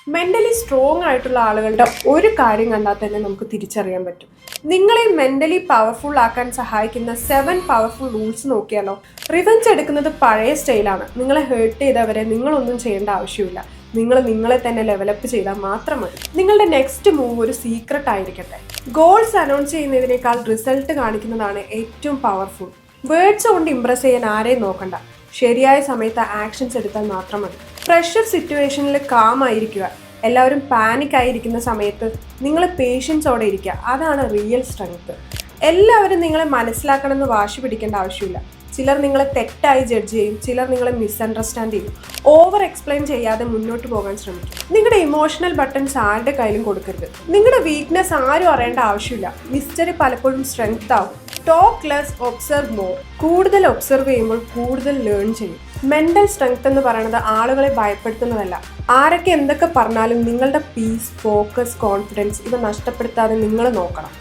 Mentally strong ആയിട്ടുള്ള ആളുകളുടെ ഒരു കാര്യം കണ്ടാൽ തന്നെ നമുക്ക് തിരിച്ചറിയാൻ പറ്റും. നിങ്ങളെ മെന്റലി പവർഫുൾ ആക്കാൻ സഹായിക്കുന്ന 7 പവർഫുൾ റൂൾസ് നോക്കിയാലോ. റിവെഞ്ച് എടുക്കുന്നത് പഴയ സ്റ്റൈലാണ്. നിങ്ങളെ ഹേർട്ട് ചെയ്തവരെ നിങ്ങളൊന്നും ചെയ്യേണ്ട ആവശ്യമില്ല. നിങ്ങളെ തന്നെ ലെവലപ്പ് ചെയ്താൽ മാത്രം മതി. നിങ്ങളുടെ നെക്സ്റ്റ് മൂവ് ഒരു സീക്രട്ട് ആയിരിക്കട്ടെ. ഗോൾസ് അനൗൺസ് ചെയ്യുന്നതിനേക്കാൾ റിസൾട്ട് കാണിക്കുന്നതാണ് ഏറ്റവും പവർഫുൾ. വേർഡ്സ് കൊണ്ട് ഇംപ്രസ് ചെയ്യാൻ ആരെയും നോക്കണ്ട. ശരിയായ സമയത്ത് ആക്ഷൻസ് എടുത്താൽ മാത്രം മതി. പ്രഷർ സിറ്റുവേഷനിൽ കാം ആയിരിക്കുക. എല്ലാവരും പാനിക് ആയിരിക്കുന്ന സമയത്ത് നിങ്ങൾ പേഷ്യൻസോടെ ഇരിക്കുക. അതാണ് റിയൽ സ്ട്രെങ്ത്. എല്ലാവരും നിങ്ങളെ മനസ്സിലാക്കണമെന്ന് വാശി പിടിക്കേണ്ട ആവശ്യമില്ല. ചിലർ നിങ്ങളെ തെറ്റായി ജഡ്ജ് ചെയ്യും, ചിലർ നിങ്ങളെ മിസ്അണ്ടർസ്റ്റാൻഡ് ചെയ്യും. ഓവർ എക്സ്പ്ലെയിൻ ചെയ്യാതെ മുന്നോട്ട് പോകാൻ ശ്രമിക്കും. നിങ്ങളുടെ ഇമോഷണൽ ബട്ടൺസ് ആരുടെ കയ്യിലും കൊടുക്കരുത്. നിങ്ങളുടെ വീക്ക്നെസ് ആരും അറിയേണ്ട ആവശ്യമില്ല. മിസ്റ്ററി പലപ്പോഴും സ്ട്രെങ്ത് ആവും. Talk less, observe more. കൂടുതൽ ഒബ്സർവ് ചെയ്യുമ്പോൾ കൂടുതൽ ലേൺ ചെയ്യും. മെന്റൽ സ്ട്രെങ്ത് എന്ന് പറയുന്നത് ആളുകളെ ഭയപ്പെടുത്തുന്നതല്ല. ആരൊക്കെ എന്തൊക്കെ പറഞ്ഞാലും നിങ്ങളുടെ പീസ്, ഫോക്കസ്, കോൺഫിഡൻസ് ഇവ നഷ്ടപ്പെടുത്താതെ നിങ്ങൾ നോക്കണം.